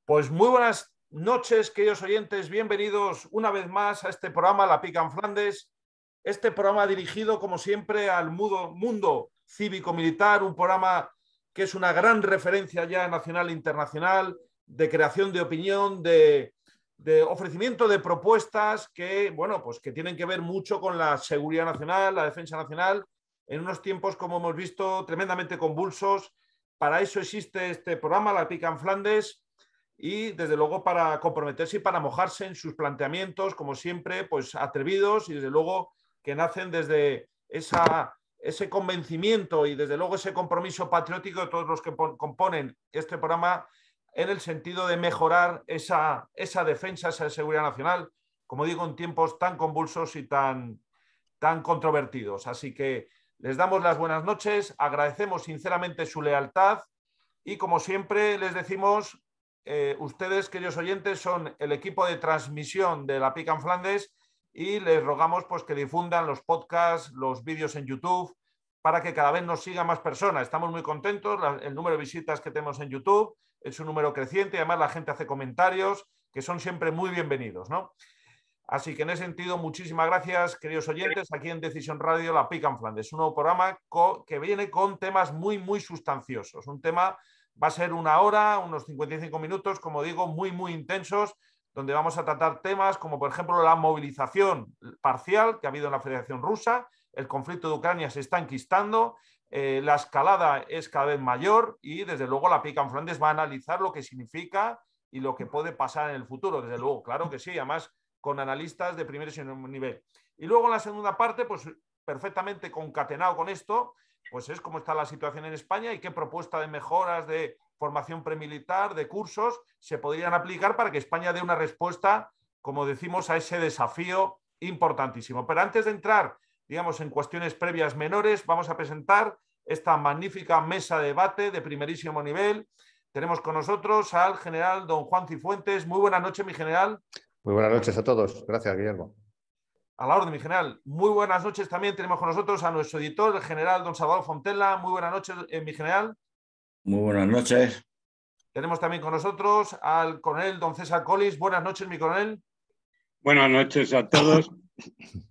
Pues muy buenas noches, queridos oyentes. Bienvenidos una vez más a este programa, La Pica en Flandes. Este programa dirigido, como siempre, al mundo cívico-militar, un programa que es una gran referencia ya nacional e internacional, de creación de opinión, de ofrecimiento de propuestas que, bueno, pues que tienen que ver mucho con la seguridad nacional, la defensa nacional, en unos tiempos, como hemos visto, tremendamente convulsos. Para eso existe este programa, La Pica en Flandes, y desde luego para comprometerse y para mojarse en sus planteamientos, como siempre, pues atrevidos y desde luego que nacen desde ese convencimiento y desde luego ese compromiso patriótico de todos los que componen este programa en el sentido de mejorar esa defensa, esa seguridad nacional, como digo, en tiempos tan convulsos y tan controvertidos. Así que les damos las buenas noches, agradecemos sinceramente su lealtad y como siempre les decimos, ustedes, queridos oyentes, son el equipo de transmisión de La Pica en Flandes y les rogamos pues, que difundan los podcasts, los vídeos en YouTube, para que cada vez nos sigan más personas. Estamos muy contentos, el número de visitas que tenemos en YouTube es un número creciente y además la gente hace comentarios que son siempre muy bienvenidos, ¿no? Así que en ese sentido, muchísimas gracias, queridos oyentes, aquí en Decisión Radio, La Pica en Flandes, un nuevo programa que viene con temas muy, muy sustanciosos. Un tema va a ser una hora, unos 55 minutos, como digo, muy, muy intensos, donde vamos a tratar temas como, por ejemplo, la movilización parcial que ha habido en la Federación Rusa, el conflicto de Ucrania se está enquistando, la escalada es cada vez mayor y, desde luego, La Pica en Flandes va a analizar lo que significa y lo que puede pasar en el futuro, desde luego, claro que sí, además con analistas de primer nivel. Y luego en la segunda parte, pues perfectamente concatenado con esto, pues es cómo está la situación en España y qué propuesta de mejoras de formación premilitar, de cursos, se podrían aplicar para que España dé una respuesta, como decimos, a ese desafío importantísimo. Pero antes de entrar, digamos, en cuestiones previas menores, vamos a presentar esta magnífica mesa de debate de primerísimo nivel. Tenemos con nosotros al general don Juan Cifuentes. Muy buenas noches, mi general. Muy buenas noches a todos. Gracias, Guillermo. A la orden, mi general. Muy buenas noches también. Tenemos con nosotros a nuestro editor, el general don Salvador Fontella. Muy buenas noches, mi general. Muy buenas noches. Tenemos también con nosotros al coronel don César Collis. Buenas noches, mi coronel. Buenas noches a todos.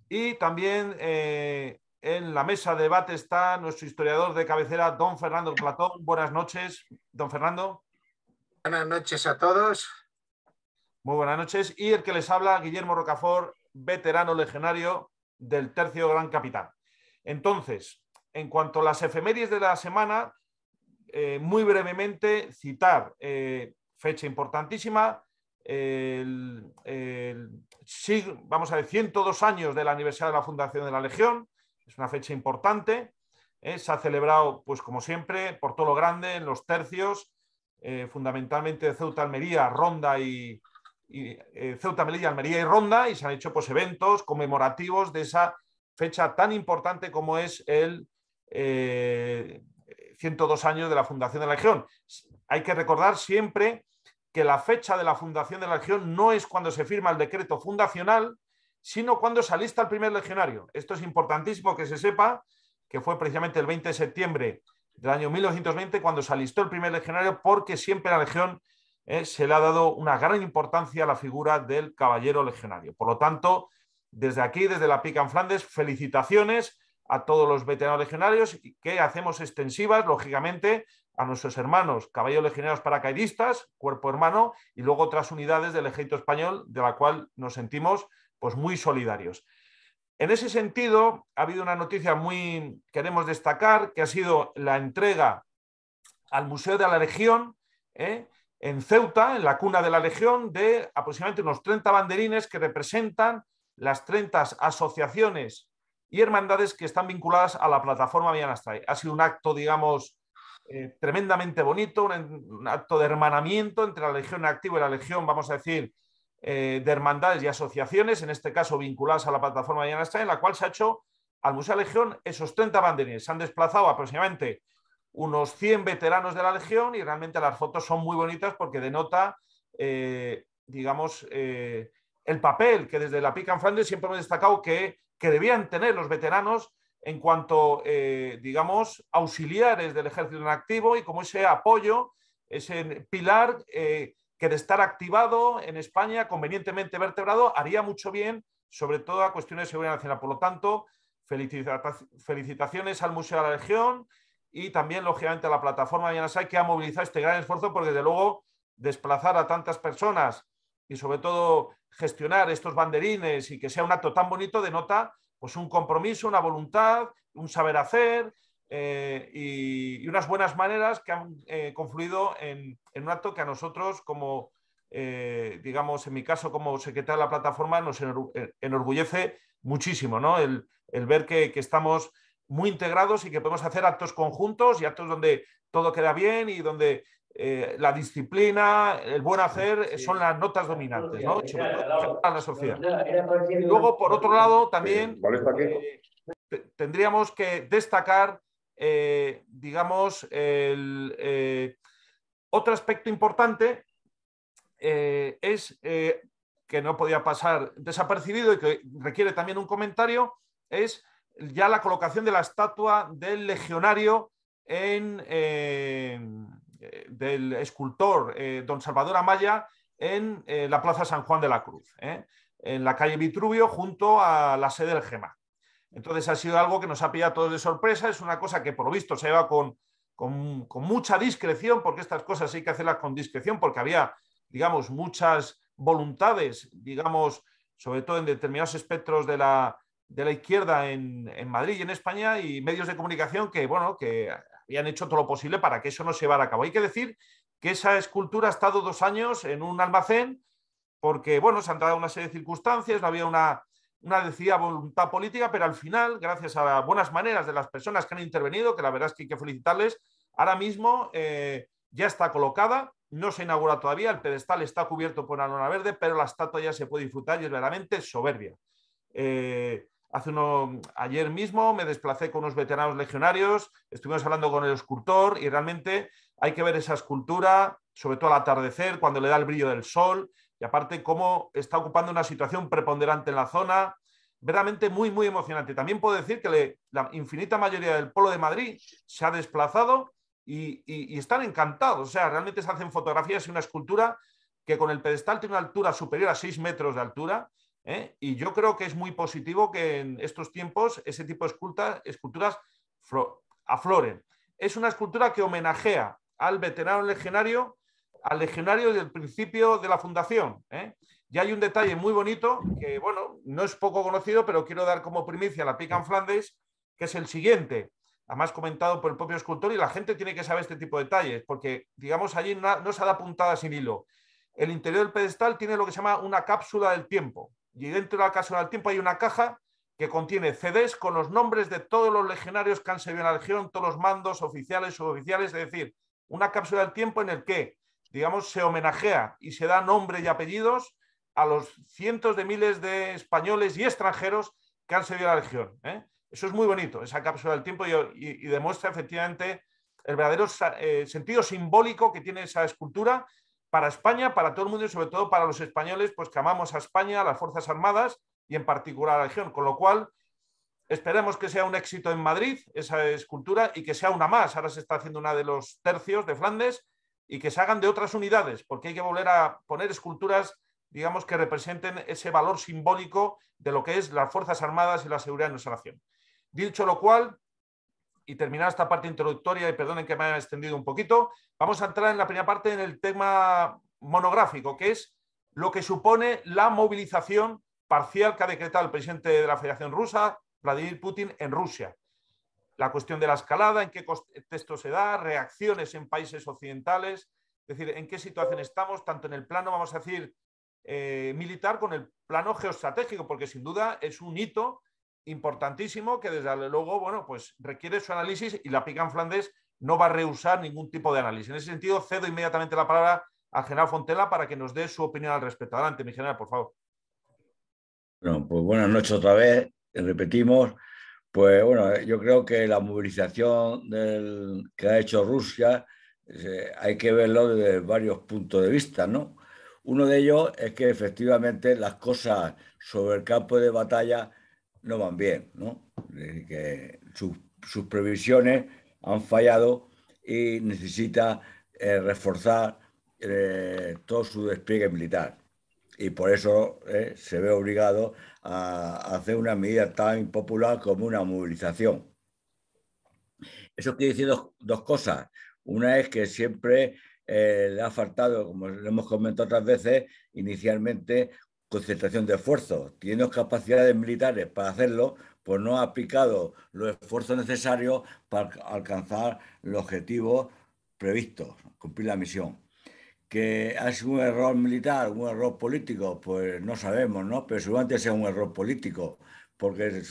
Y también en la mesa de debate está nuestro historiador de cabecera, don Fernando Platón. Buenas noches, don Fernando. Buenas noches a todos. Muy buenas noches. Y el que les habla, Guillermo Rocafort, veterano legionario del Tercio Gran Capitán. Entonces, en cuanto a las efemérides de la semana, muy brevemente citar fecha importantísima, vamos a ver, 102 años del aniversario de la fundación de la Legión, es una fecha importante, se ha celebrado, pues como siempre, por todo lo grande, en los tercios, fundamentalmente de Ceuta, Almería, Ronda y Ceuta, Melilla, Almería y Ronda, y se han hecho pues eventos conmemorativos de esa fecha tan importante como es el 102 años de la fundación de la Legión. Hay que recordar siempre que la fecha de la fundación de la Legión no es cuando se firma el decreto fundacional, sino cuando se alista el primer legionario. Esto es importantísimo que se sepa, que fue precisamente el 20 de septiembre del año 1920 cuando se alistó el primer legionario, porque siempre a la Legión se le ha dado una gran importancia a la figura del caballero legionario. Por lo tanto, desde aquí, desde La Pica en Flandes, felicitaciones a todos los veteranos legionarios que hacemos extensivas, lógicamente, a nuestros hermanos caballeros legionarios paracaidistas, cuerpo hermano, y luego otras unidades del ejército español, de la cual nos sentimos pues, muy solidarios. En ese sentido, ha habido una noticia muy queremos destacar, que ha sido la entrega al Museo de la Legión, en Ceuta, en la cuna de la Legión, de aproximadamente unos 30 banderines que representan las 30 asociaciones y hermandades que están vinculadas a la plataforma Millán Astray. Ha sido un acto, digamos, tremendamente bonito, un acto de hermanamiento entre la Legión en activo y la Legión, vamos a decir, de hermandades y asociaciones, en este caso vinculadas a la plataforma Millán Astray, en la cual se ha hecho al Museo de la Legión esos 30 banderines. Se han desplazado aproximadamente unos 100 veteranos de la Legión y realmente las fotos son muy bonitas porque denota, digamos, el papel que desde La Pica en Flandes siempre hemos destacado que debían tener los veteranos en cuanto, digamos, auxiliares del ejército en activo y como ese apoyo, ese pilar que de estar activado en España, convenientemente vertebrado, haría mucho bien, sobre todo a cuestiones de seguridad nacional. Por lo tanto, felicitaciones al Museo de la Legión y también, lógicamente, a la plataforma de Yanasai, que ha movilizado este gran esfuerzo, porque desde luego desplazar a tantas personas y sobre todo gestionar estos banderines y que sea un acto tan bonito denota pues un compromiso, una voluntad, un saber hacer y unas buenas maneras que han confluido en un acto que a nosotros como digamos en mi caso como secretario de la plataforma nos enorgullece muchísimo, ¿no? El ver que estamos muy integrados y que podemos hacer actos conjuntos y actos donde todo queda bien y donde la disciplina, el buen hacer son las notas dominantes, ¿no? Y sobre todo en la sociedad. Y luego, por otro lado, también tendríamos que destacar, digamos, otro aspecto importante es que no podía pasar desapercibido y que requiere también un comentario, es ya la colocación de la estatua del legionario del escultor don Salvador Amaya en la Plaza San Juan de la Cruz, en la calle Vitruvio, junto a la sede del GEMA. Entonces ha sido algo que nos ha pillado a todos de sorpresa, es una cosa que por lo visto se lleva con mucha discreción, porque estas cosas hay que hacerlas con discreción, porque había, digamos, muchas voluntades, digamos, sobre todo en determinados espectros de la izquierda en Madrid y en España, y medios de comunicación que, bueno, que habían hecho todo lo posible para que eso no se llevara a cabo. Hay que decir que esa escultura ha estado 2 años en un almacén porque, bueno, se han dado una serie de circunstancias, no había una decidida voluntad política, pero al final, gracias a las buenas maneras de las personas que han intervenido, que la verdad es que hay que felicitarles, ahora mismo ya está colocada, no se inaugura todavía, el pedestal está cubierto por una lona verde, pero la estatua ya se puede disfrutar y es verdaderamente soberbia. Ayer mismo me desplacé con unos veteranos legionarios, estuvimos hablando con el escultor y realmente hay que ver esa escultura, sobre todo al atardecer, cuando le da el brillo del sol, y aparte cómo está ocupando una situación preponderante en la zona, verdaderamente muy, muy emocionante. También puedo decir que la infinita mayoría del Polo de Madrid se ha desplazado y están encantados. O sea, realmente se hacen fotografías y una escultura que con el pedestal tiene una altura superior a 6 metros de altura, y yo creo que es muy positivo que en estos tiempos ese tipo de esculturas afloren. Es una escultura que homenajea al veterano legionario, al legionario del principio de la fundación. Y hay un detalle muy bonito que, bueno, no es poco conocido, pero quiero dar como primicia a la Pica en Flandes, que es el siguiente, además comentado por el propio escultor, y la gente tiene que saber este tipo de detalles, porque, digamos, allí no se da puntada sin hilo. El interior del pedestal tiene lo que se llama una cápsula del tiempo, y dentro de la cápsula del tiempo hay una caja que contiene CDs con los nombres de todos los legionarios que han servido en la Legión, todos los mandos oficiales, suboficiales, es decir, una cápsula del tiempo en el que, digamos, se homenajea y se da nombre y apellidos a los cientos de miles de españoles y extranjeros que han servido en la Legión. Eso es muy bonito, esa cápsula del tiempo, y demuestra efectivamente el verdadero sentido simbólico que tiene esa escultura para España, para todo el mundo y sobre todo para los españoles, pues que amamos a España, a las Fuerzas Armadas y en particular a la Legión, con lo cual esperemos que sea un éxito en Madrid esa escultura y que sea una más. Ahora se está haciendo una de los tercios de Flandes y que se hagan de otras unidades, porque hay que volver a poner esculturas, digamos, que representen ese valor simbólico de lo que es las Fuerzas Armadas y la seguridad de nuestra nación. Dicho lo cual, y terminar esta parte introductoria, y perdonen que me haya extendido un poquito, vamos a entrar en la primera parte en el tema monográfico, que es lo que supone la movilización parcial que ha decretado el presidente de la Federación Rusa, Vladimir Putin, en Rusia. La cuestión de la escalada, en qué contexto se da, reacciones en países occidentales, es decir, en qué situación estamos, tanto en el plano, vamos a decir, militar, con el plano geoestratégico, porque sin duda es un hito importantísimo que desde luego, bueno, pues requiere su análisis y la Pica en Flandes no va a rehusar ningún tipo de análisis. En ese sentido, cedo inmediatamente la palabra al general Fontela para que nos dé su opinión al respecto. Adelante, mi general, por favor. Bueno, pues buenas noches otra vez, repetimos. Pues bueno, yo creo que la movilización que ha hecho Rusia hay que verlo desde varios puntos de vista, ¿no? Uno de ellos es que efectivamente las cosas sobre el campo de batalla no van bien, ¿no? Que sus previsiones han fallado y necesita reforzar todo su despliegue militar. Y por eso se ve obligado a hacer una medida tan impopular como una movilización. Eso quiere decir dos cosas. Una es que siempre le ha faltado, como lo hemos comentado otras veces, inicialmente concentración de esfuerzos. Teniendo capacidades militares para hacerlo, pues no ha aplicado los esfuerzos necesarios para alcanzar los objetivos previstos, cumplir la misión. ¿Que ha sido un error militar, un error político? Pues no sabemos, ¿no? Pero seguramente sea un error político, porque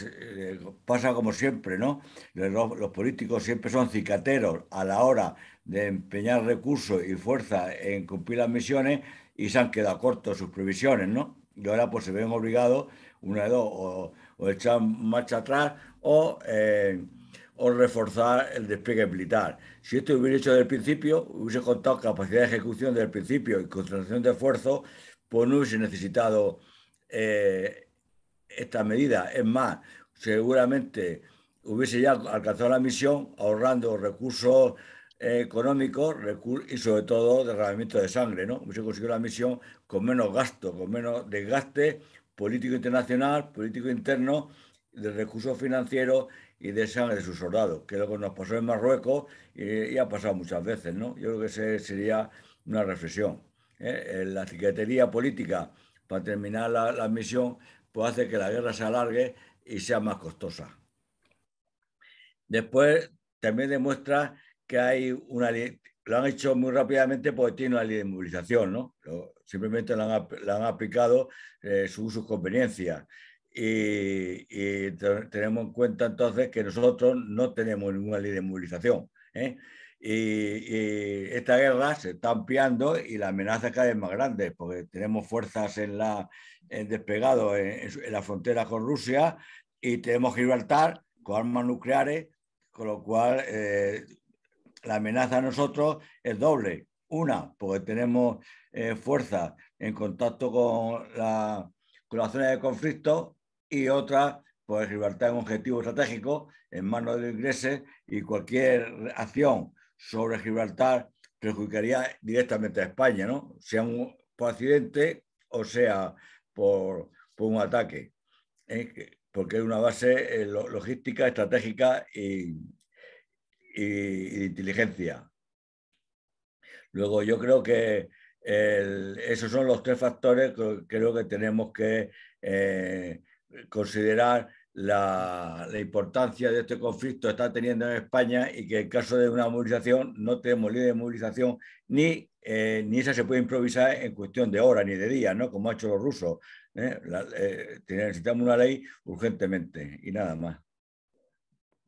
pasa como siempre, ¿no? Los políticos siempre son cicateros a la hora de empeñar recursos y fuerza en cumplir las misiones y se han quedado cortos sus previsiones, ¿no? Y ahora pues se ven obligados, una de dos, o echar marcha atrás o reforzar el despliegue militar. Si esto hubiera hecho desde el principio, hubiese contado capacidad de ejecución desde el principio y concentración de esfuerzo, pues no hubiese necesitado esta medida. Es más, seguramente hubiese ya alcanzado la misión ahorrando recursos económicos y sobre todo derramamiento de sangre, ¿no? Hubiese conseguido la misión con menos gasto, con menos desgaste político internacional, político interno, de recursos financieros y de sangre de sus soldados, que es lo que nos pasó en Marruecos y ha pasado muchas veces, ¿no? Yo creo que esa sería una reflexión. La cicatería política para terminar la misión pues hace que la guerra se alargue y sea más costosa. Después también demuestra que hay lo han hecho muy rápidamente porque tiene una ley de movilización, ¿no? Simplemente la han aplicado según sus conveniencias. Y tenemos en cuenta entonces que nosotros no tenemos ninguna ley de movilización, ¿eh? Y esta guerra se está ampliando y la amenaza es cada vez más grande porque tenemos fuerzas desplegado en la frontera con Rusia y tenemos Gibraltar con armas nucleares, con lo cual la amenaza a nosotros es doble. Una, porque tenemos fuerzas en contacto con la zona de conflicto, y otra, pues Gibraltar es un objetivo estratégico en manos de los ingleses y cualquier acción sobre Gibraltar perjudicaría directamente a España, ¿no? Sea por accidente o sea por un ataque, porque es una base logística, estratégica y de inteligencia. Luego yo creo que esos son los tres factores que creo que tenemos que considerar la importancia de este conflicto que está teniendo en España, y que en caso de una movilización no tenemos ley de movilización ni esa se puede improvisar en cuestión de horas ni de días, ¿no? Como han hecho los rusos. Necesitamos una ley urgentemente y nada más.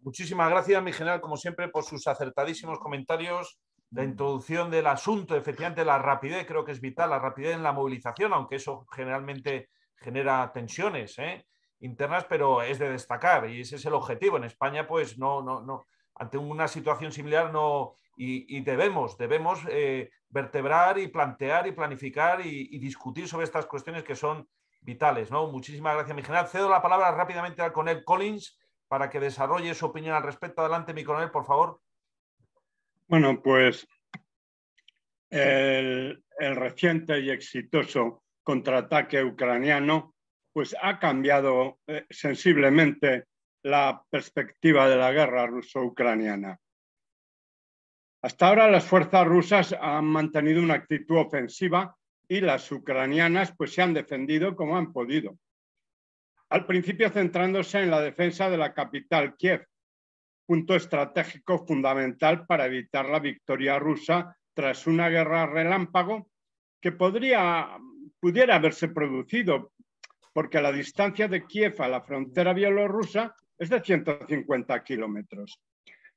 Muchísimas gracias, mi general, como siempre, por sus acertadísimos comentarios. La introducción del asunto, efectivamente, la rapidez creo que es vital, la rapidez en la movilización, aunque eso generalmente genera tensiones internas, pero es de destacar y ese es el objetivo. En España, pues no, ante una situación similar no, y debemos vertebrar y plantear y planificar y discutir sobre estas cuestiones que son vitales, ¿no? Muchísimas gracias, mi general. Cedo la palabra rápidamente al coronel Collins para que desarrolle su opinión al respecto. Adelante, mi coronel, por favor. Bueno, pues el reciente y exitoso contraataque ucraniano pues ha cambiado sensiblemente la perspectiva de la guerra ruso-ucraniana. Hasta ahora las fuerzas rusas han mantenido una actitud ofensiva y las ucranianas pues se han defendido como han podido. Al principio centrándose en la defensa de la capital, Kiev, punto estratégico fundamental para evitar la victoria rusa tras una guerra relámpago que pudiera haberse producido, porque la distancia de Kiev a la frontera bielorrusa es de 150 kilómetros.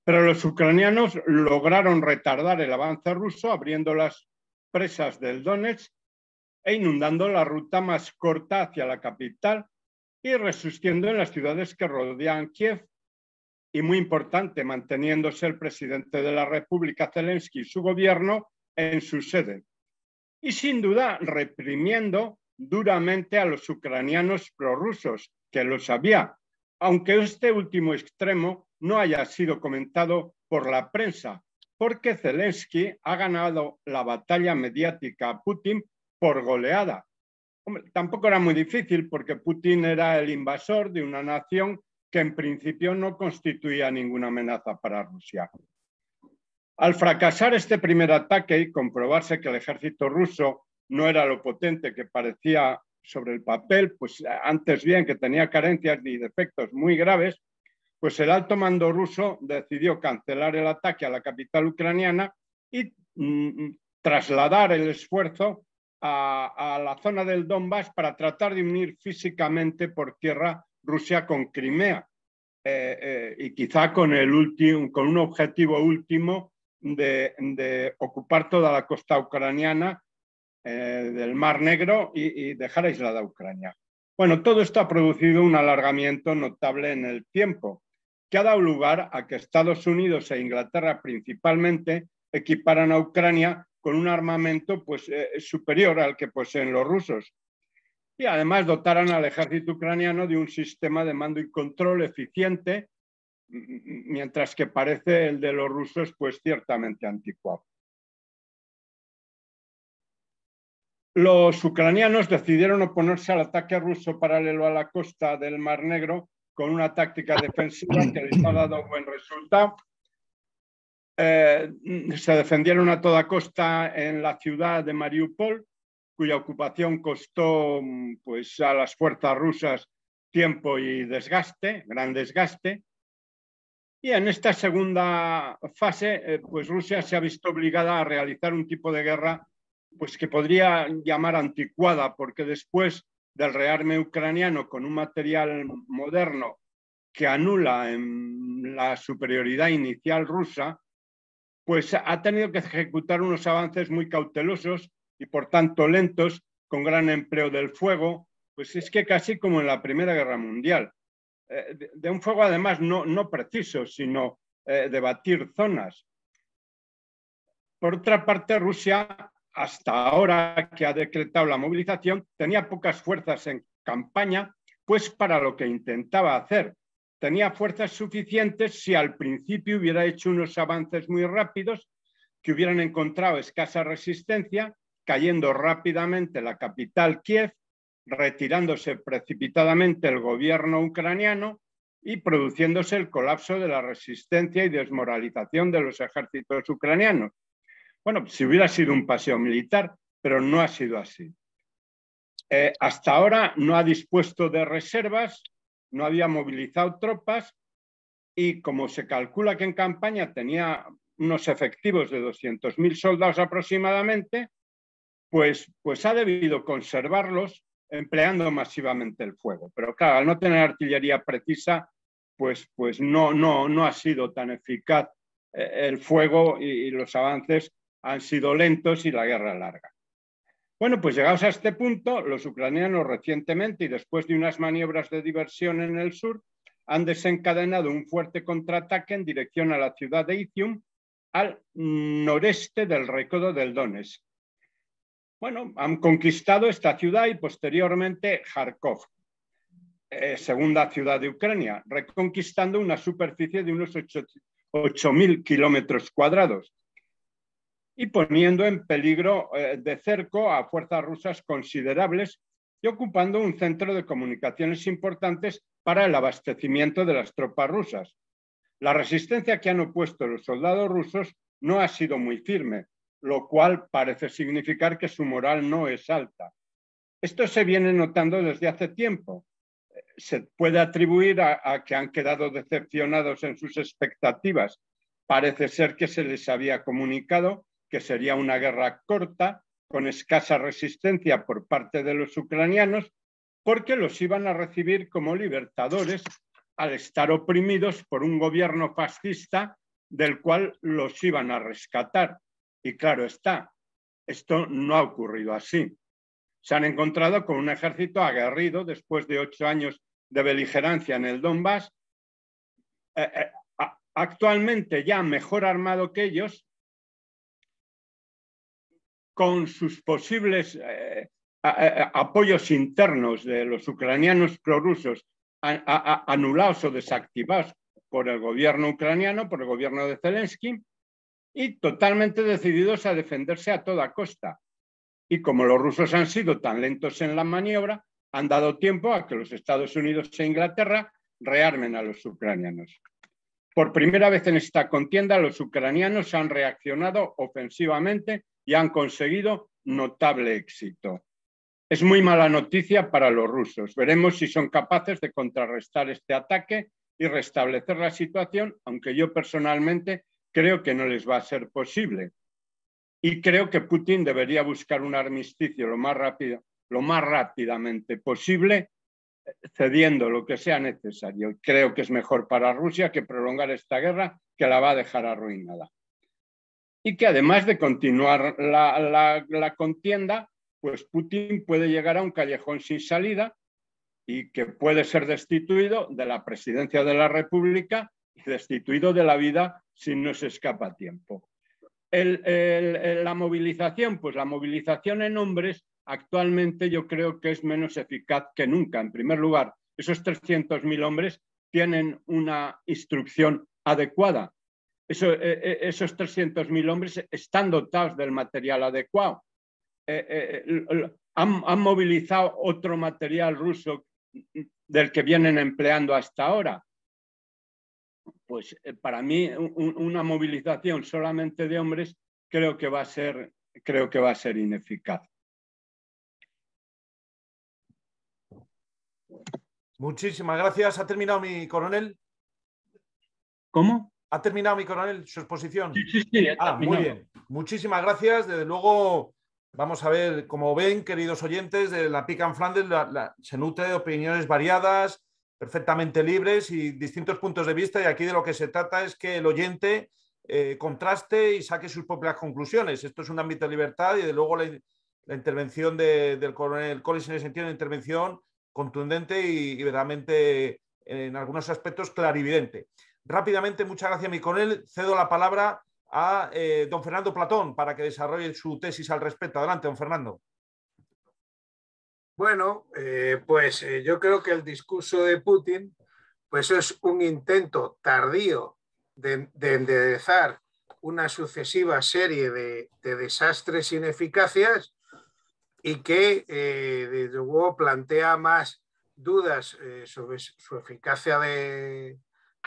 Pero los ucranianos lograron retardar el avance ruso abriendo las presas del Donetsk e inundando la ruta más corta hacia la capital y resistiendo en las ciudades que rodean Kiev. Y muy importante, manteniéndose el presidente de la República, Zelensky, y su gobierno en su sede. Y sin duda reprimiendo duramente a los ucranianos prorrusos, que los había, aunque este último extremo no haya sido comentado por la prensa, porque Zelensky ha ganado la batalla mediática a Putin por goleada. Hombre, tampoco era muy difícil porque Putin era el invasor de una nación que en principio no constituía ninguna amenaza para Rusia. Al fracasar este primer ataque y comprobarse que el ejército ruso no era lo potente que parecía sobre el papel, pues antes bien que tenía carencias y defectos muy graves, pues el alto mando ruso decidió cancelar el ataque a la capital ucraniana y trasladar el esfuerzo a la zona del Donbass para tratar de unir físicamente por tierra Rusia con Crimea y quizá con un objetivo último de ocupar toda la costa ucraniana del Mar Negro y dejar aislada a Ucrania. Bueno, todo esto ha producido un alargamiento notable en el tiempo, que ha dado lugar a que Estados Unidos e Inglaterra principalmente equiparan a Ucrania con un armamento superior al que poseen los rusos y además dotaran al ejército ucraniano de un sistema de mando y control eficiente, mientras que parece el de los rusos pues ciertamente anticuado. Los ucranianos decidieron oponerse al ataque ruso paralelo a la costa del Mar Negro con una táctica defensiva que les ha dado buen resultado. Se defendieron a toda costa en la ciudad de Mariupol, cuya ocupación costó pues, a las fuerzas rusas tiempo y desgaste, gran desgaste. Y en esta segunda fase, pues Rusia se ha visto obligada a realizar un tipo de guerra pues, que podría llamar anticuada, porque después del rearme ucraniano con un material moderno que anula en la superioridad inicial rusa, pues ha tenido que ejecutar unos avances muy cautelosos y por tanto lentos, con gran empleo del fuego, pues es que casi como en la Primera Guerra Mundial. De un fuego además no preciso, sino de batir zonas. Por otra parte, Rusia, hasta ahora que ha decretado la movilización, tenía pocas fuerzas en campaña, pues para lo que intentaba hacer. Tenía fuerzas suficientes si al principio hubiera hecho unos avances muy rápidos que hubieran encontrado escasa resistencia, cayendo rápidamente la capital Kiev, retirándose precipitadamente el gobierno ucraniano y produciéndose el colapso de la resistencia y desmoralización de los ejércitos ucranianos. Bueno, si hubiera sido un paseo militar, pero no ha sido así. Hasta ahora no ha dispuesto de reservas, no había movilizado tropas y como se calcula que en campaña tenía unos efectivos de 200.000 soldados aproximadamente, pues ha debido conservarlos empleando masivamente el fuego. Pero claro, al no tener artillería precisa, pues no ha sido tan eficaz el fuego y los avances han sido lentos y la guerra larga. Bueno, pues llegados a este punto, los ucranianos recientemente y después de unas maniobras de diversión en el sur, han desencadenado un fuerte contraataque en dirección a la ciudad de Izium, al noreste del recodo del Donetsk. Bueno, han conquistado esta ciudad y posteriormente Kharkov, segunda ciudad de Ucrania, reconquistando una superficie de unos 8.000 kilómetros cuadrados y poniendo en peligro de cerco a fuerzas rusas considerables y ocupando un centro de comunicaciones importantes para el abastecimiento de las tropas rusas. La resistencia que han opuesto los soldados rusos no ha sido muy firme, lo cual parece significar que su moral no es alta. Esto se viene notando desde hace tiempo. Se puede atribuir a que han quedado decepcionados en sus expectativas. Parece ser que se les había comunicado que sería una guerra corta, con escasa resistencia por parte de los ucranianos, porque los iban a recibir como libertadores al estar oprimidos por un gobierno fascista del cual los iban a rescatar. Y claro está, esto no ha ocurrido así. Se han encontrado con un ejército aguerrido después de 8 años de beligerancia en el Donbass, actualmente ya mejor armado que ellos, con sus posibles apoyos internos de los ucranianos prorrusos anulados o desactivados por el gobierno ucraniano, por el gobierno de Zelensky, y totalmente decididos a defenderse a toda costa. Y como los rusos han sido tan lentos en la maniobra, han dado tiempo a que los Estados Unidos e Inglaterra rearmen a los ucranianos. Por primera vez en esta contienda, los ucranianos han reaccionado ofensivamente y han conseguido notable éxito. Es muy mala noticia para los rusos. Veremos si son capaces de contrarrestar este ataque y restablecer la situación, aunque yo personalmente creo que no les va a ser posible. Y creo que Putin debería buscar un armisticio lo más rápidamente posible, cediendo lo que sea necesario. Creo que es mejor para Rusia que prolongar esta guerra, que la va a dejar arruinada. Y que además de continuar la contienda, pues Putin puede llegar a un callejón sin salida y que puede ser destituido de la presidencia de la República y destituido de la vida si no se escapa a tiempo. La movilización, pues la movilización en hombres actualmente yo creo que es menos eficaz que nunca. En primer lugar, esos 300.000 hombres tienen una instrucción adecuada. Esos 300.000 hombres están dotados del material adecuado. Han movilizado otro material ruso del que vienen empleando hasta ahora. Pues para mí una movilización solamente de hombres creo que va a ser ineficaz. Muchísimas gracias. ¿Ha terminado mi coronel? ¿Cómo? ¿Ha terminado mi coronel su exposición? Sí, muy bien. Muchísimas gracias. Desde luego, vamos a ver, como ven, queridos oyentes, de la Pick and Flanders se nutre de opiniones variadas, perfectamente libres y distintos puntos de vista, y aquí de lo que se trata es que el oyente contraste y saque sus propias conclusiones. Esto es un ámbito de libertad y de luego la intervención del coronel Collins en ese sentido, una intervención contundente y verdaderamente en algunos aspectos clarividente. Rápidamente, muchas gracias, mi coronel. Cedo la palabra a don Fernando Platón para que desarrolle su tesis al respecto. Adelante, don Fernando. Bueno, yo creo que el discurso de Putin pues es un intento tardío de enderezar una sucesiva serie de desastres sin eficacias y que desde luego plantea más dudas sobre su eficacia de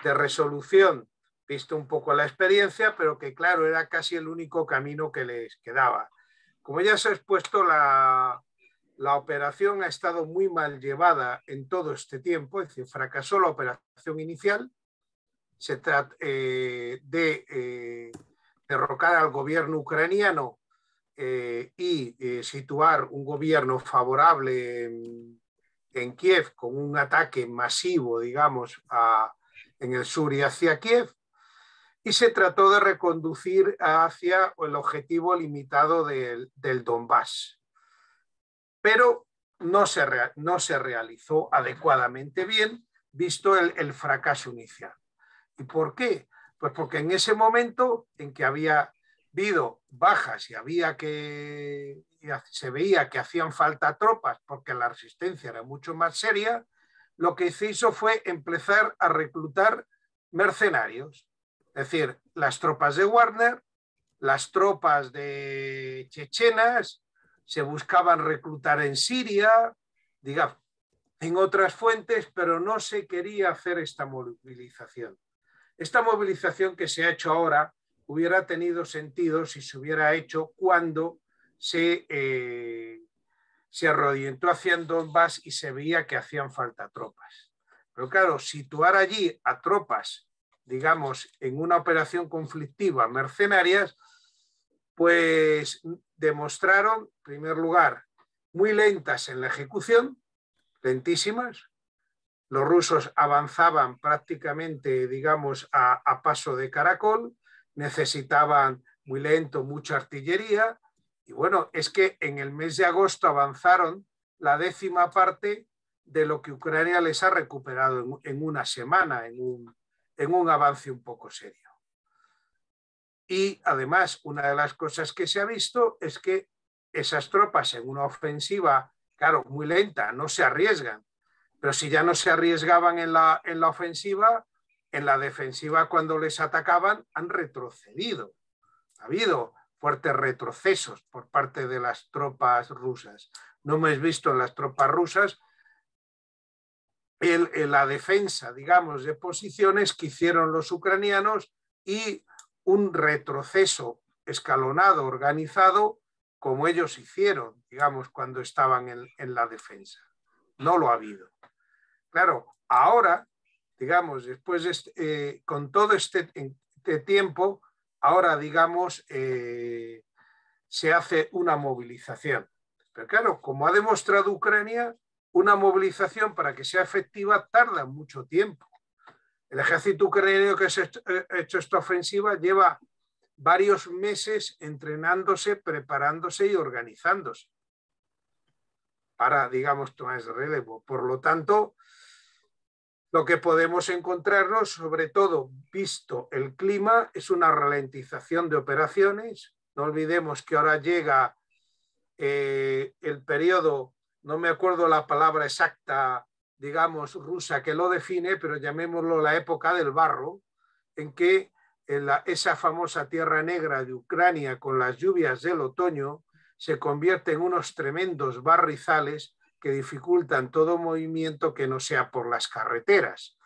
resolución, visto un poco la experiencia, pero que claro, era casi el único camino que les quedaba. Como ya se ha expuesto, la operación ha estado muy mal llevada en todo este tiempo, es decir, fracasó la operación inicial. Se trata de derrocar al gobierno ucraniano y situar un gobierno favorable en Kiev con un ataque masivo, digamos, en el sur y hacia Kiev. Y se trató de reconducir hacia el objetivo limitado del Donbass. Pero no se realizó adecuadamente bien, visto el fracaso inicial. ¿Y por qué? Pues porque en ese momento en que había habido bajas y se veía que hacían falta tropas porque la resistencia era mucho más seria, lo que se hizo fue empezar a reclutar mercenarios. Es decir, las tropas de Wagner, las tropas de chechenas, se buscaban reclutar en Siria, digamos, en otras fuentes, pero no se quería hacer esta movilización. Esta movilización que se ha hecho ahora hubiera tenido sentido si se hubiera hecho cuando se reorientó hacia Donbass y se veía que hacían falta tropas. Pero claro, situar allí a tropas, digamos, en una operación conflictiva, mercenarias, pues demostraron, en primer lugar, muy lentas en la ejecución, lentísimas. Los rusos avanzaban prácticamente, digamos, a paso de caracol, necesitaban muy lento, mucha artillería, y bueno, es que en el mes de agosto avanzaron la 10ª parte de lo que Ucrania les ha recuperado en una semana, en un avance un poco serio. Y además, una de las cosas que se ha visto es que esas tropas en una ofensiva, claro, muy lenta, no se arriesgan, pero si ya no se arriesgaban en la ofensiva, en la defensiva cuando les atacaban han retrocedido. Ha habido fuertes retrocesos por parte de las tropas rusas. No hemos visto en las tropas rusas la defensa, digamos, de posiciones que hicieron los ucranianos y un retroceso escalonado, organizado, como ellos hicieron, digamos, cuando estaban en la defensa. No lo ha habido. Claro, ahora, digamos, después de con todo este tiempo, ahora, digamos, se hace una movilización. Pero claro, como ha demostrado Ucrania, una movilización para que sea efectiva tarda mucho tiempo. El ejército ucraniano que ha hecho esta ofensiva lleva varios meses entrenándose, preparándose y organizándose para, digamos, tomar ese relevo. Por lo tanto, lo que podemos encontrarnos, sobre todo visto el clima, es una ralentización de operaciones. No olvidemos que ahora llega el periodo, no me acuerdo la palabra exacta, digamos, rusa que lo define, pero llamémoslo la época del barro, en que esa famosa tierra negra de Ucrania con las lluvias del otoño se convierte en unos tremendos barrizales que dificultan todo movimiento que no sea por las carreteras.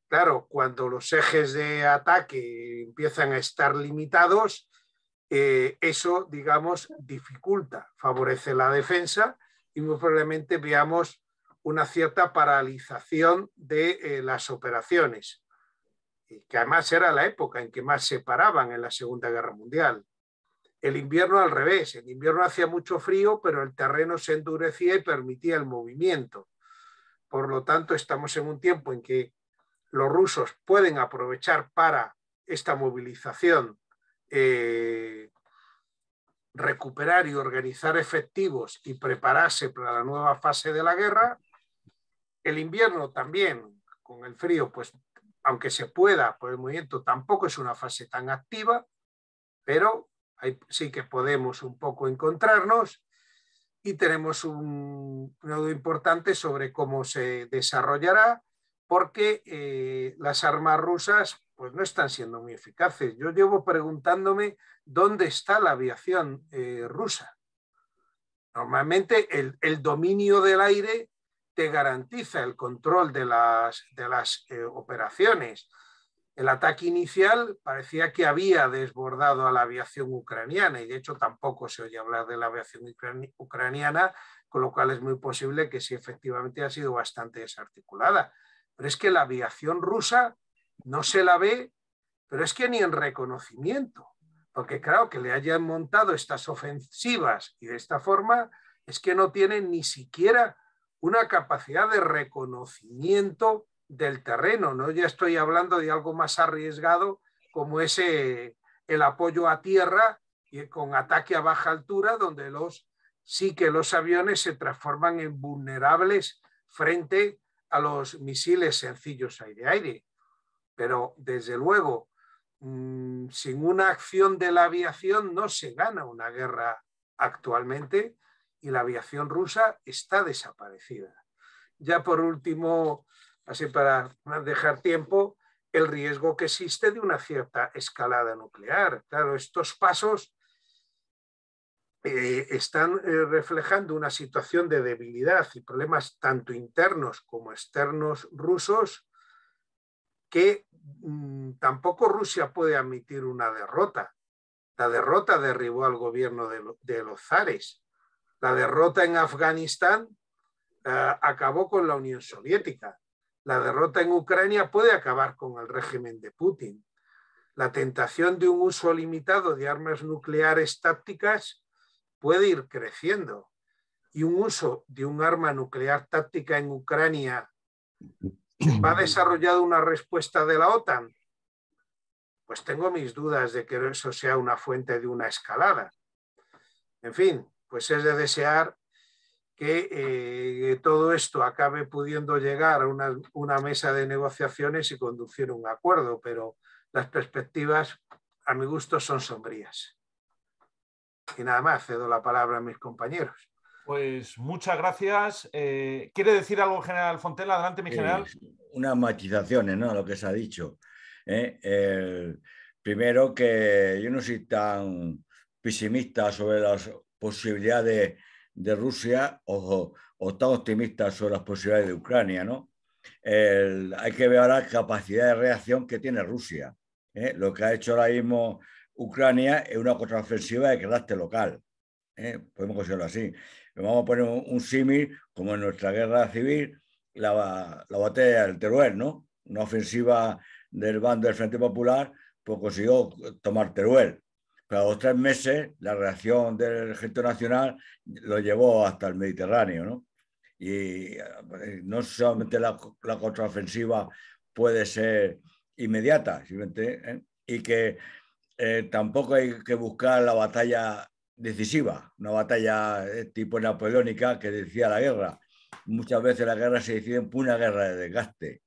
Claro, cuando los ejes de ataque empiezan a estar limitados, eso, digamos, dificulta, favorece la defensa y muy probablemente veamos una cierta paralización de las operaciones, que además era la época en que más se paraban en la Segunda Guerra Mundial. El invierno al revés, el invierno hacía mucho frío, pero el terreno se endurecía y permitía el movimiento. Por lo tanto, estamos en un tiempo en que los rusos pueden aprovechar para esta movilización, recuperar y organizar efectivos y prepararse para la nueva fase de la guerra. El invierno también, con el frío, pues aunque se pueda por el movimiento, tampoco es una fase tan activa, pero sí que podemos un poco encontrarnos y tenemos un nodo importante sobre cómo se desarrollará, porque las armas rusas pues no están siendo muy eficaces. Yo llevo preguntándome dónde está la aviación rusa. Normalmente el dominio del aire te garantiza el control de las operaciones. El ataque inicial parecía que había desbordado a la aviación ucraniana y de hecho tampoco se oye hablar de la aviación ucraniana, con lo cual es muy posible que sí efectivamente ha sido bastante desarticulada. Pero es que la aviación rusa no se la ve, pero es que ni en reconocimiento, porque claro, que le hayan montado estas ofensivas y de esta forma es que no tienen ni siquiera una capacidad de reconocimiento del terreno, ¿no? Ya estoy hablando de algo más arriesgado como es el apoyo a tierra y con ataque a baja altura, donde sí que los aviones se transforman en vulnerables frente a los misiles sencillos aire-aire. Pero desde luego, sin una acción de la aviación no se gana una guerra actualmente y la aviación rusa está desaparecida. Ya por último, así para dejar tiempo, el riesgo que existe de una cierta escalada nuclear. Claro, estos pasos están reflejando una situación de debilidad y problemas tanto internos como externos rusos que tampoco Rusia puede admitir una derrota. La derrota derribó al gobierno de los zares. La derrota en Afganistán acabó con la Unión Soviética. La derrota en Ucrania puede acabar con el régimen de Putin. La tentación de un uso limitado de armas nucleares tácticas puede ir creciendo. Y un uso de un arma nuclear táctica en Ucrania ¿va a desarrollar una respuesta de la OTAN? Pues tengo mis dudas de que eso sea una fuente de una escalada. En fin, pues es de desear que todo esto acabe pudiendo llegar a una mesa de negociaciones y conducir a un acuerdo, pero las perspectivas, a mi gusto, son sombrías. Y nada más, cedo la palabra a mis compañeros. Pues muchas gracias. ¿Quiere decir algo, general Fontela? Adelante, mi general. Unas matizaciones, ¿no? Lo que se ha dicho. primero que yo no soy tan pesimista sobre las posibilidades de Rusia o tan optimista sobre las posibilidades de Ucrania, ¿no? Hay que ver ahora la capacidad de reacción que tiene Rusia. Lo que ha hecho ahora mismo Ucrania es una contraofensiva de carácter local. Podemos considerarlo así. Vamos a poner un símil como en nuestra guerra civil, la batalla del Teruel, ¿no? Una ofensiva del bando del Frente Popular, pues consiguió tomar Teruel. Pero a los 3 meses la reacción del Ejército Nacional lo llevó hasta el Mediterráneo, ¿no? Y no solamente la contraofensiva puede ser inmediata, simplemente, y que tampoco hay que buscar la batalla decisiva, una batalla tipo napoleónica que decía la guerra. Muchas veces la guerra se decide por una guerra de desgaste.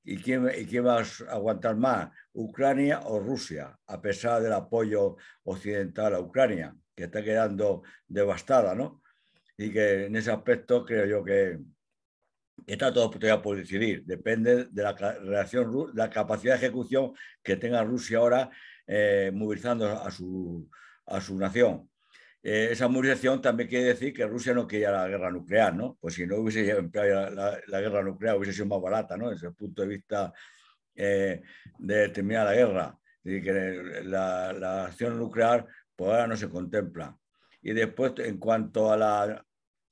¿Y quién va a aguantar más? ¿Ucrania o Rusia? A pesar del apoyo occidental a Ucrania, que está quedando devastada, ¿no? Y que en ese aspecto creo yo que está todo todavía por decidir. Depende de la reacción, la capacidad de ejecución que tenga Rusia ahora movilizando a su nación. Esa movilización también quiere decir que Rusia no quería la guerra nuclear, ¿no? Pues si no hubiese empleado la guerra nuclear, hubiese sido más barata, ¿no? Desde el punto de vista de terminar la guerra. Y que la acción nuclear, pues ahora no se contempla. Y después, en cuanto a la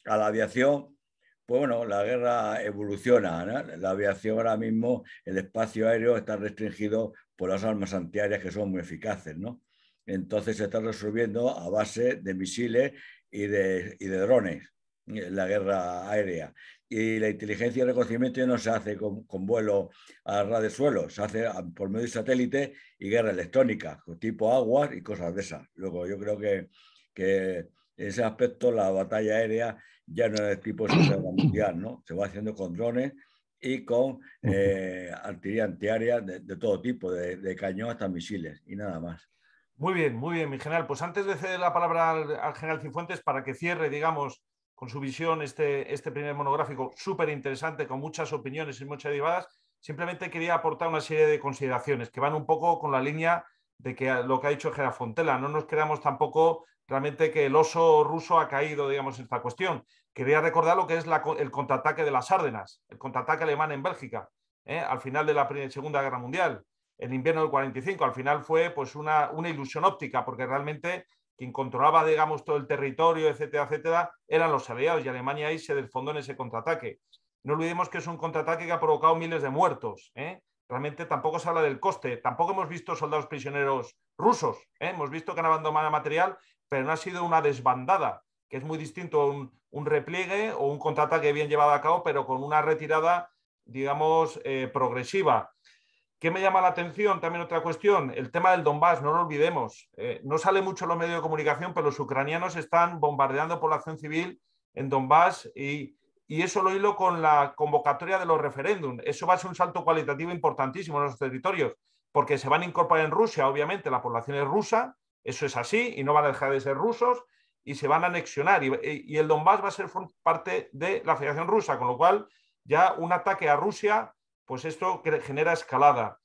aviación, pues bueno, la guerra evoluciona, ¿no? La aviación ahora mismo, el espacio aéreo está restringido por las armas antiaéreas que son muy eficaces, ¿no? Entonces se está resolviendo a base de misiles y de drones, la guerra aérea. Y la inteligencia y reconocimiento no se hace con vuelo a ras de suelo, se hace por medio de satélite y guerra electrónica, tipo aguas y cosas de esas. Luego yo creo que en ese aspecto la batalla aérea ya no es tipo Segunda Guerra Mundial, ¿no? Se va haciendo con drones y con artillería antiaérea de todo tipo, de cañón hasta misiles y nada más. Muy bien, mi general. Pues antes de ceder la palabra al general Cifuentes para que cierre, digamos, con su visión este primer monográfico súper interesante, con muchas opiniones y muchas derivadas, simplemente quería aportar una serie de consideraciones que van un poco con la línea de lo que ha dicho el general Fontela. No nos creamos tampoco realmente que el oso ruso ha caído, digamos, en esta cuestión. Quería recordar lo que es el contraataque de las Ardenas, el contraataque alemán en Bélgica, al final de la Segunda Guerra Mundial. El invierno del 45, al final fue pues una ilusión óptica, porque realmente quien controlaba, digamos, todo el territorio, etcétera, etcétera, eran los aliados, y Alemania ahí se desfondó en ese contraataque. No olvidemos que es un contraataque que ha provocado miles de muertos, Realmente tampoco se habla del coste, tampoco hemos visto soldados prisioneros rusos, hemos visto que han abandonado material, pero no ha sido una desbandada, que es muy distinto a un repliegue o un contraataque bien llevado a cabo, pero con una retirada, digamos, progresiva. ¿Qué me llama la atención? También otra cuestión, el tema del Donbass, no lo olvidemos. No sale mucho en los medios de comunicación, pero los ucranianos están bombardeando población civil en Donbass y eso lo hilo con la convocatoria de los referéndums. Eso va a ser un salto cualitativo importantísimo en los territorios, porque se van a incorporar en Rusia, obviamente, la población es rusa, eso es así, y no van a dejar de ser rusos, y se van a anexionar. Y el Donbass va a ser parte de la Federación Rusa, con lo cual ya un ataque a Rusia, pues esto genera escalada.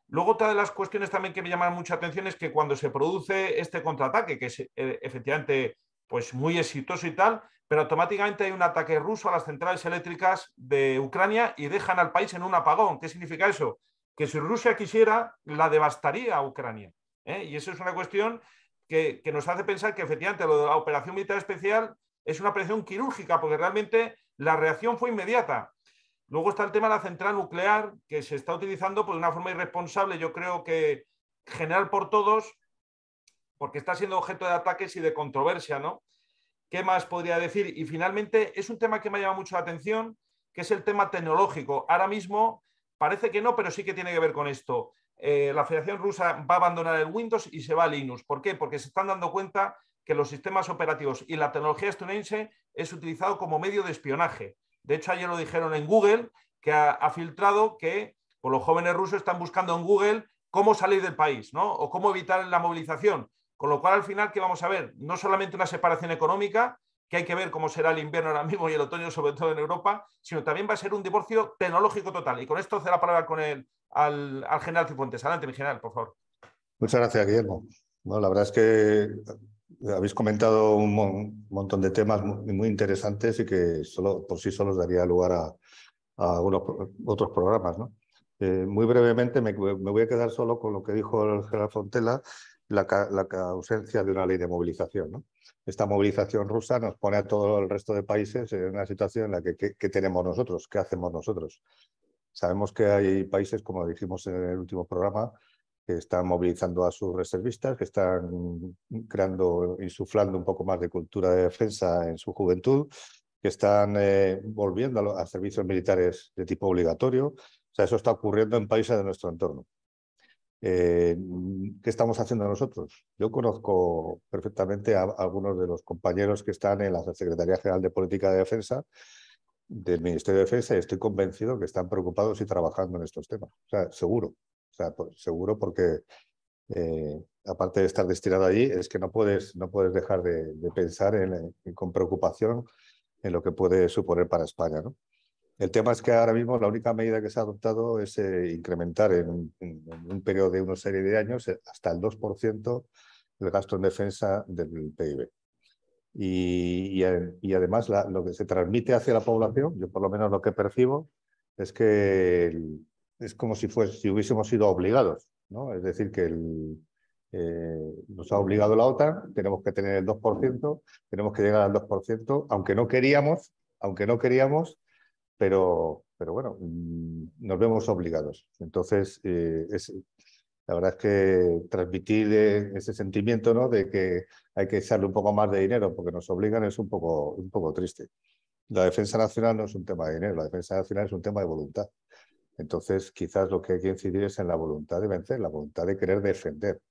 Luego, otra de las cuestiones también que me llaman mucha atención es que cuando se produce este contraataque, que es efectivamente pues muy exitoso y tal, pero automáticamente hay un ataque ruso a las centrales eléctricas de Ucrania y dejan al país en un apagón. ¿Qué significa eso? Que si Rusia quisiera, la devastaría a Ucrania. Y eso es una cuestión que nos hace pensar que efectivamente lo de la operación militar especial es una operación quirúrgica, porque realmente la reacción fue inmediata. Luego está el tema de la central nuclear, que se está utilizando pues, de una forma irresponsable, yo creo que general por todos, porque está siendo objeto de ataques y de controversia, ¿no? ¿Qué más podría decir? Y finalmente es un tema que me ha llamado mucho la atención, que es el tema tecnológico. Ahora mismo parece que no, pero sí que tiene que ver con esto. La Federación Rusa va a abandonar el Windows y se va a Linux. ¿Por qué? Porque se están dando cuenta que los sistemas operativos y la tecnología estadounidense es utilizado como medio de espionaje. De hecho, ayer lo dijeron en Google, que ha filtrado que pues, los jóvenes rusos están buscando en Google cómo salir del país, ¿no? O cómo evitar la movilización. Con lo cual, al final, ¿qué vamos a ver? No solamente una separación económica, que hay que ver cómo será el invierno ahora mismo y el otoño, sobre todo en Europa, sino también va a ser un divorcio tecnológico total. Y con esto cedo la palabra con al general Cifuentes. Adelante, mi general, por favor. Muchas gracias, Guillermo. Bueno, la verdad es que habéis comentado un montón de temas muy interesantes y que por sí solos daría lugar a algunos otros programas, ¿no? Muy brevemente me voy a quedar solo con lo que dijo el general Fontella, la ausencia de una ley de movilización, ¿no? Esta movilización rusa nos pone a todo el resto de países en una situación en la que ¿qué tenemos nosotros? ¿Qué hacemos nosotros? Sabemos que hay países, como dijimos en el último programa, que están movilizando a sus reservistas, que están creando, insuflando un poco más de cultura de defensa en su juventud, que están volviendo a servicios militares de tipo obligatorio. O sea, eso está ocurriendo en países de nuestro entorno. ¿Qué estamos haciendo nosotros? Yo conozco perfectamente a algunos de los compañeros que están en la Secretaría General de Política de Defensa del Ministerio de Defensa y estoy convencido que están preocupados y trabajando en estos temas. O sea, seguro. O sea, seguro porque aparte de estar destinado allí, es que no puedes dejar de pensar con preocupación en lo que puede suponer para España, ¿no? El tema es que ahora mismo la única medida que se ha adoptado es incrementar en un periodo de una serie de años hasta el 2% el gasto en defensa del PIB. Y además lo que se transmite hacia la población, yo por lo menos lo que percibo, es que es como si hubiésemos sido obligados, ¿no? Es decir, que nos ha obligado la OTAN, tenemos que tener el 2%, tenemos que llegar al 2%, aunque no queríamos, pero bueno, nos vemos obligados. Entonces, la verdad es que transmitir ese sentimiento, ¿no?, de que hay que echarle un poco más de dinero porque nos obligan es un poco triste. La defensa nacional no es un tema de dinero, la defensa nacional es un tema de voluntad. Entonces, quizás lo que hay que incidir es en la voluntad de vencer, la voluntad de querer defender.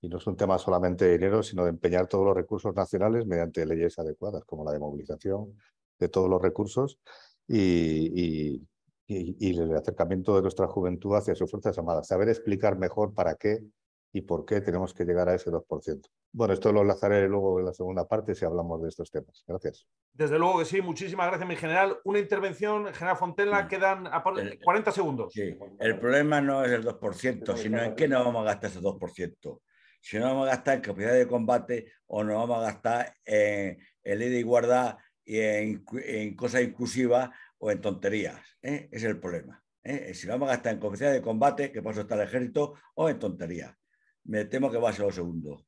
Y no es un tema solamente de dinero, sino de empeñar todos los recursos nacionales mediante leyes adecuadas, como la de movilización de todos los recursos y el acercamiento de nuestra juventud hacia sus fuerzas armadas. Saber explicar mejor para qué y por qué tenemos que llegar a ese 2%. Bueno, esto lo enlazaré luego en la segunda parte si hablamos de estos temas. Gracias. Desde luego que sí, muchísimas gracias, mi general. Una intervención, general Fontella, quedan 40 segundos. Sí, el problema no es el 2%, sino en qué nos vamos a gastar ese 2%. Si no vamos a gastar en capacidad de combate o nos vamos a gastar en ley de igualdad y en cosas inclusivas o en tonterías. Ese es el problema. Si no vamos a gastar en capacidad de combate, que por eso está el ejército, o en tonterías. Me temo que va a ser lo segundo.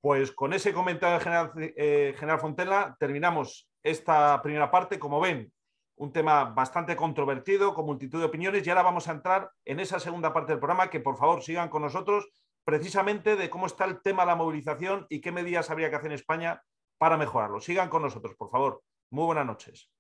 Pues con ese comentario general Fontella terminamos esta primera parte. Como ven, un tema bastante controvertido, con multitud de opiniones, y ahora vamos a entrar en esa segunda parte del programa, que por favor sigan con nosotros, precisamente de cómo está el tema de la movilización y qué medidas habría que hacer en España para mejorarlo. Sigan con nosotros, por favor. Muy buenas noches.